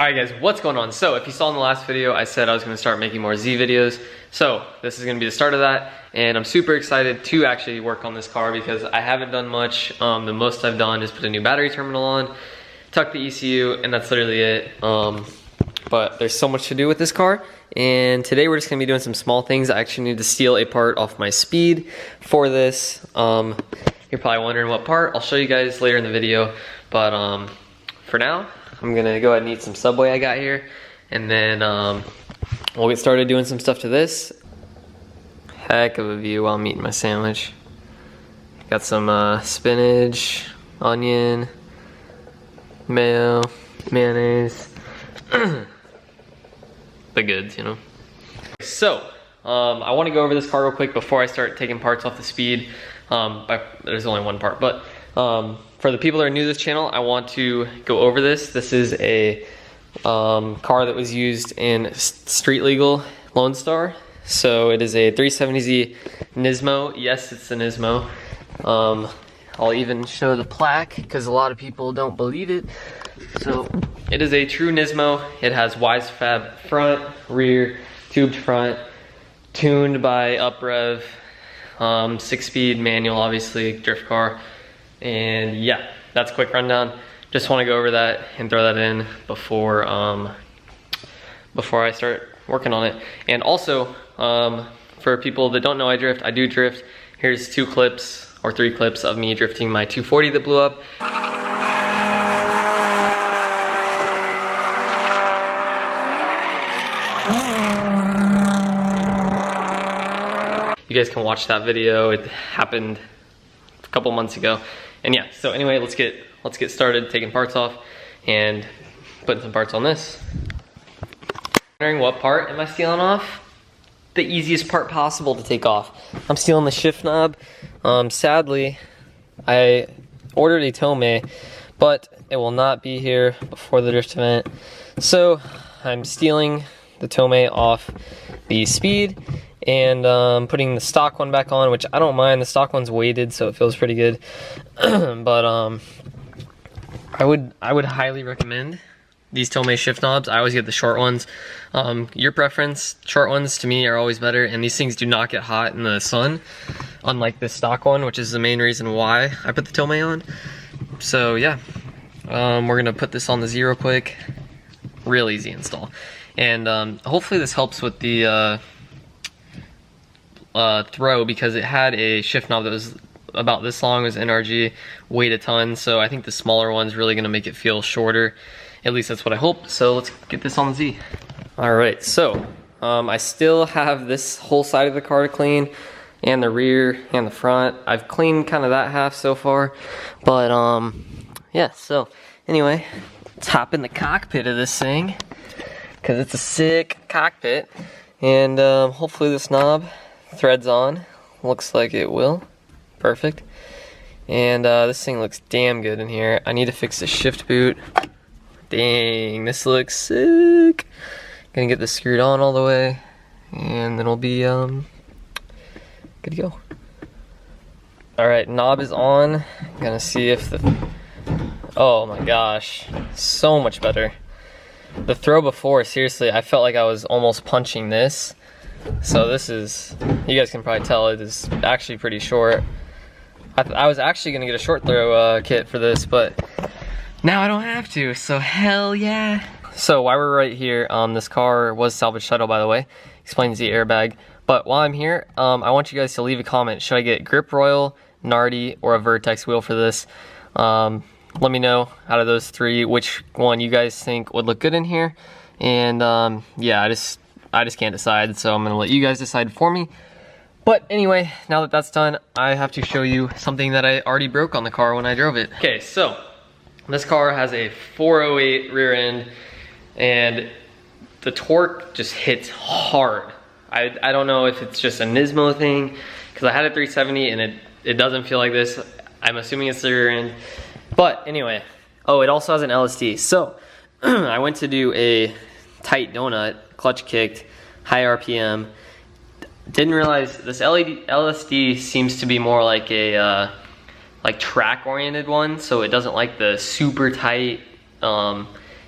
Alright guys, what's going on? So if you saw in the last video, I said I was going to start making more Z videos. So this is going to be the start of that, and I'm super excited to actually work on this car because I haven't done much. The most I've done is put a new battery terminal on, tuck the ECU, and that's literally it. But there's so much to do with this car, and today we're just going to be doing some small things. I actually need to steal a part off my Speed for this. You're probably wondering what part. I'll show you guys later in the video, but for now, I'm gonna go ahead and eat some Subway I got here, and then we'll get started doing some stuff to this. Heck of a view while I'm eating my sandwich. Got some spinach, onion, mayo, mayonnaise. The goods, you know. So, I want to go over this car real quick before I start taking parts off the Speed. There's only one part, but for the people that are new to this channel, I want to go over this. This is a car that was used in street legal Lone Star. So it is a 370Z Nismo. Yes, it's a Nismo. I'll even show the plaque because a lot of people don't believe it. So it is a true Nismo. It has Wisefab front, rear, tubed front, tuned by UpRev, 6-speed manual, obviously, drift car. And yeah, that's a quick rundown. Just want to go over that and throw that in before I start working on it. And also, for people that don't know I drift, I do drift. Here's 2 clips or 3 clips of me drifting my 240 that blew up. You guys can watch that video. It happened a couple months ago. And yeah, so anyway, let's get started taking parts off and putting some parts on this. Wondering what part am I stealing off? The easiest part possible to take off. I'm stealing the shift knob. Sadly, I ordered a Tomei, but it will not be here before the drift event. So I'm stealing the Tomei off the Speed and putting the stock one back on, which I don't mind. The stock one's weighted, so it feels pretty good. But I would highly recommend these Tomei shift knobs. I always get the short ones. Your preference, short ones to me are always better, and these things do not get hot in the sun, unlike the stock one, which is the main reason why I put the Tomei on. So yeah, we're gonna put this on the Z real quick. Real easy install, and hopefully this helps with the throw, because it had a shift knob that was about this long. It was NRG, weighed a ton, so I think the smaller one's really gonna make it feel shorter. At least that's what I hope. So let's get this on the Z. Alright, so I still have this whole side of the car to clean, and the rear and the front. I've cleaned kind of that half so far, but yeah, so anyway, let's hop in the cockpit of this thing, because it's a sick cockpit, and hopefully this knob threads on. Looks like it will. Perfect. And this thing looks damn good in here. I need to fix the shift boot. Dang, this looks sick. Gonna get this screwed on all the way, and then we'll be good to go. Alright, knob is on. Gonna see if the... Oh my gosh, so much better. The throw before, seriously, I felt like I was almost punching this. So this is, you guys can probably tell, it is actually pretty short. I was actually gonna get a short throw kit for this, but now I don't have to, so hell yeah. So while we're right here, this car was salvage title, by the way, explains the airbag. But while I'm here, I want you guys to leave a comment. Should I get Grip Royal, Nardi, or a Vertex wheel for this? Let me know out of those 3 which one you guys think would look good in here. And yeah, I just can't decide, so I'm gonna let you guys decide for me. But anyway, now that that's done, I have to show you something that I already broke on the car when I drove it. Okay, so this car has a 408 rear end, and the torque just hits hard. I don't know if it's just a Nismo thing, because I had a 370 and it doesn't feel like this. I'm assuming it's the rear end. But anyway, oh, it also has an LSD. So I went to do a tight donut, clutch kicked, high RPM. Didn't realize this LSD seems to be more like a track oriented one, so it doesn't like the super tight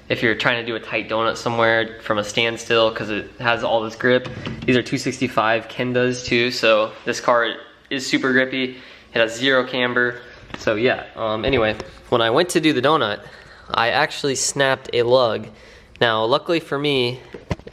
if you're trying to do a tight donut somewhere from a standstill, because it has all this grip. These are 265, Ken does too, so this car is super grippy. It has 0 camber, so yeah. Anyway, when I went to do the donut, I actually snapped a lug. Now, luckily for me,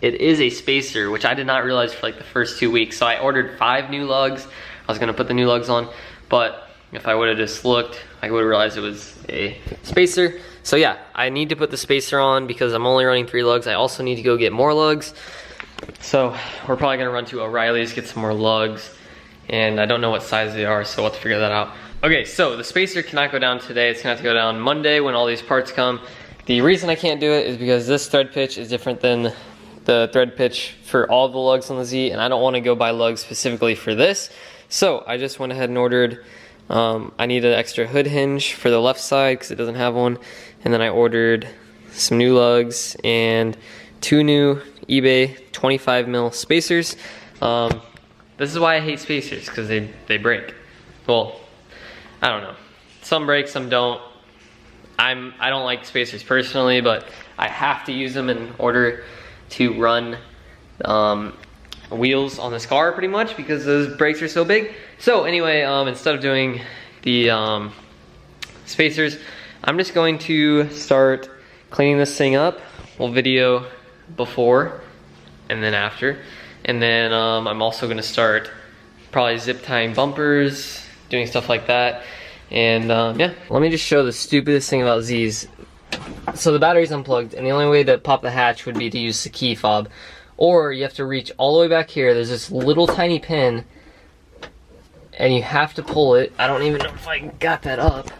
it is a spacer, which I did not realize for like the first 2 weeks. So I ordered 5 new lugs. I was gonna put the new lugs on, but if I would have just looked, I would have realized it was a spacer. So yeah, I need to put the spacer on because I'm only running 3 lugs. I also need to go get more lugs. So we're probably gonna run to O'Reilly's, get some more lugs. And I don't know what size they are, so we'll have to figure that out. Okay, so the spacer cannot go down today. It's gonna have to go down Monday when all these parts come. The reason I can't do it is because this thread pitch is different than the thread pitch for all the lugs on the Z, and I don't wanna go buy lugs specifically for this. So I just went ahead and ordered, I need an extra hood hinge for the left side because it doesn't have one. And then I ordered some new lugs and 2 new eBay 25 mil spacers. This is why I hate spacers, because they break. Well, I don't know. Some break, some don't. I don't like spacers personally, but I have to use them in order to run wheels on this car pretty much, because those brakes are so big. So anyway, instead of doing the spacers, I'm just going to start cleaning this thing up. We'll video before and then after. And then I'm also gonna start probably zip tying bumpers, doing stuff like that. And yeah, let me just show the stupidest thing about Z's. So the battery's unplugged, and the only way to pop the hatch would be to use the key fob. Or you have to reach all the way back here. There's this little tiny pin, and you have to pull it. I don't even know if I got that up.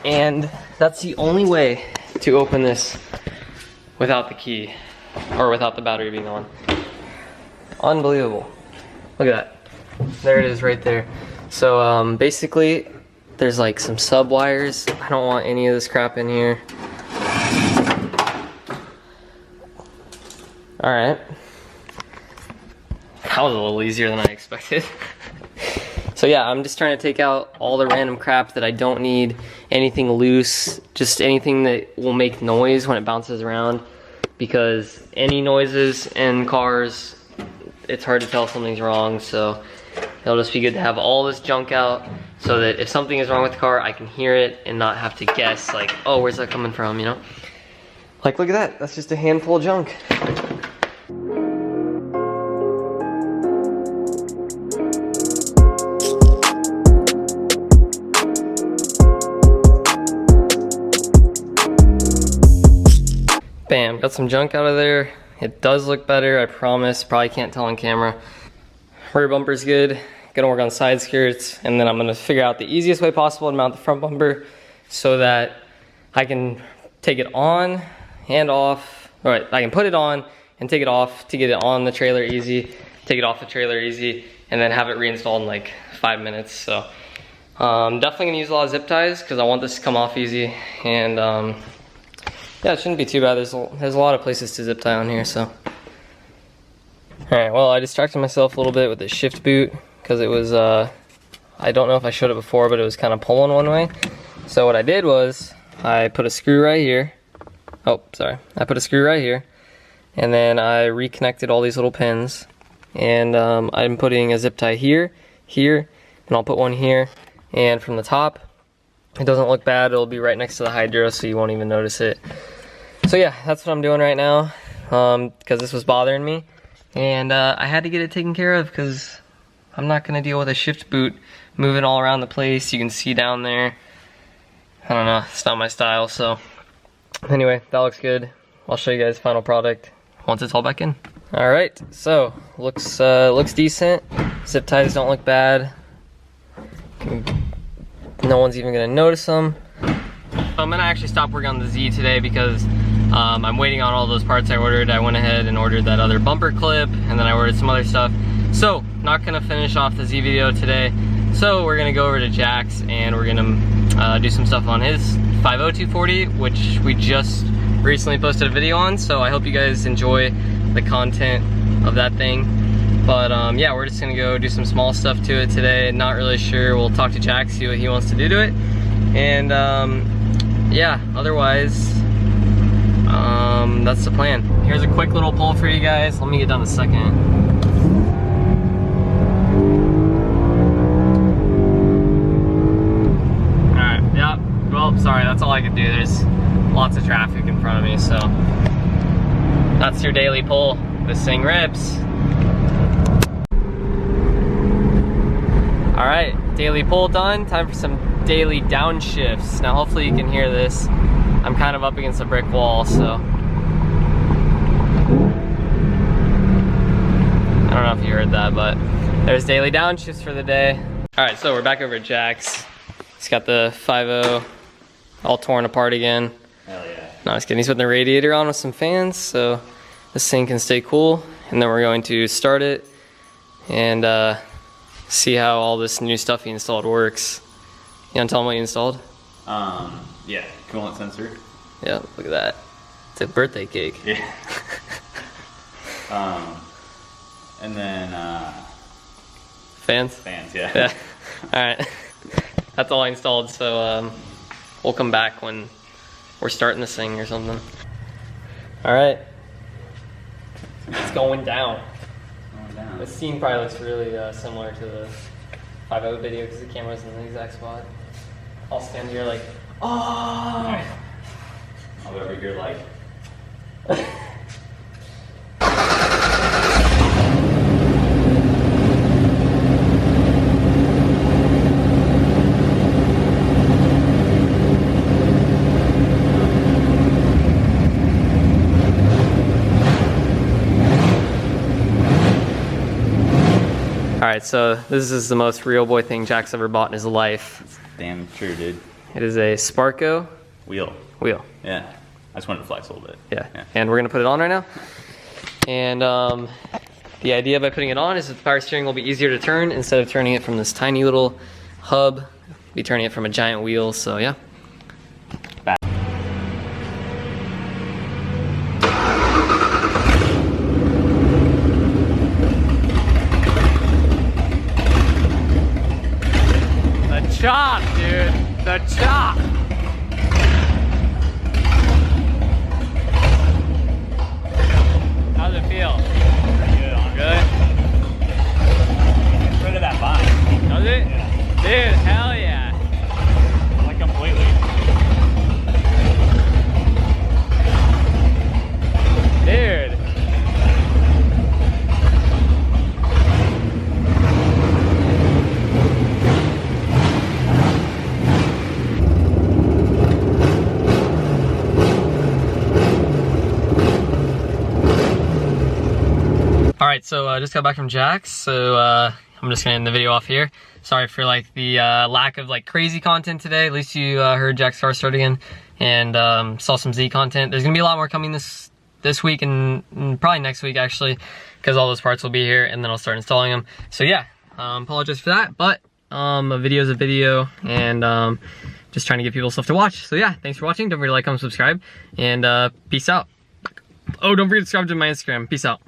And that's the only way to open this without the key, or without the battery being on. Unbelievable. Look at that. There it is right there. So basically, there's like some sub wires. I don't want any of this crap in here. Alright. That was a little easier than I expected. So yeah, I'm just trying to take out all the random crap that I don't need. Anything loose, just anything that will make noise when it bounces around. Because any noises in cars, it's hard to tell if something's wrong. So it'll just be good to have all this junk out, so that if something is wrong with the car, I can hear it and not have to guess like, oh, where's that coming from, you know? Like, look at that, that's just a handful of junk. Bam, got some junk out of there. It does look better, I promise. Probably can't tell on camera. Rear bumper's good. Gonna work on side skirts, and then I'm gonna figure out the easiest way possible to mount the front bumper so that I can take it on and off. All right, I can put it on and take it off to get it on the trailer easy, take it off the trailer easy, and then have it reinstalled in like 5 minutes. So definitely gonna use a lot of zip ties because I want this to come off easy. And yeah, it shouldn't be too bad. There's a lot of places to zip tie on here, so. All right, well, I distracted myself a little bit with the shift boot because it was, I don't know if I showed it before, but it was kind of pulling one way. So what I did was I put a screw right here. Oh, sorry. I put a screw right here, and then I reconnected all these little pins. And I'm putting a zip tie here, here, and I'll put one here. And from the top, it doesn't look bad. It'll be right next to the hydro, so you won't even notice it. So yeah, that's what I'm doing right now because this was bothering me. And I had to get it taken care of because I'm not going to deal with a shift boot moving all around the place. You can see down there. I don't know, it's not my style. So anyway, that looks good. I'll show you guys the final product once it's all back in. Alright, so looks decent. Zip ties don't look bad. No one's even going to notice them. I'm going to actually stop working on the Z today because I'm waiting on all those parts I ordered. I went ahead and ordered that other bumper clip, and then I ordered some other stuff. So, not gonna finish off the Z video today. So we're gonna go over to Jack's and we're gonna do some stuff on his 50240, which we just recently posted a video on. So I hope you guys enjoy the content of that thing. But yeah, we're just gonna go do some small stuff to it today. Not really sure. We'll talk to Jack, see what he wants to do to it. And yeah, otherwise, that's the plan. Here's a quick little pull for you guys. Let me get down a second. Alright, yeah, well, sorry, that's all I could do. There's lots of traffic in front of me, so that's your daily pull. This thing rips. Alright, daily pull done. Time for some daily downshifts. Now hopefully you can hear this. I'm kind of up against a brick wall, so I don't know if you heard that, but there's daily downshifts for the day. Alright, so we're back over at Jack's. He's got the 5.0 all torn apart again. Hell yeah. No, just kidding. He's putting the radiator on with some fans so this thing can stay cool. And then we're going to start it and see how all this new stuff he installed works. You wanna tell him what you installed? Yeah, coolant sensor. Yeah, look at that. It's a birthday cake. Yeah. And then Fans? fans, yeah. Yeah. Alright. That's all I installed, so we'll come back when we're starting this thing or something. Alright. It's going down. The scene probably looks really similar to the 5.0 video because the camera's in the exact spot. I'll stand here like, oh! Nice. I'll be over here like. Alright, so this is the most real boy thing Jack's ever bought in his life. That's damn true, dude. It is a Sparco Wheel. Yeah. I just wanted to flex a little bit. Yeah. And we're gonna put it on right now. And the idea by putting it on is that the power steering will be easier to turn instead of turning it from this tiny little hub. Be turning it from a giant wheel, so yeah. Back. The chop, dude. The chop. How's it feel? Pretty good, honestly. Good? Get rid of that vine. Does it? Yeah. Dude, hell yeah. Like completely. Dude. Alright, so I just got back from Jack's, so I'm just gonna end the video off here. Sorry for like the lack of like crazy content today. At least you heard Jack's car start again and saw some Z content. There's gonna be a lot more coming this week and probably next week actually, because all those parts will be here and then I'll start installing them. So yeah, apologize for that, but a video is a video and just trying to give people stuff to watch. So yeah, thanks for watching. Don't forget to like, comment, subscribe, and peace out. Oh, don't forget to subscribe to my Instagram. Peace out.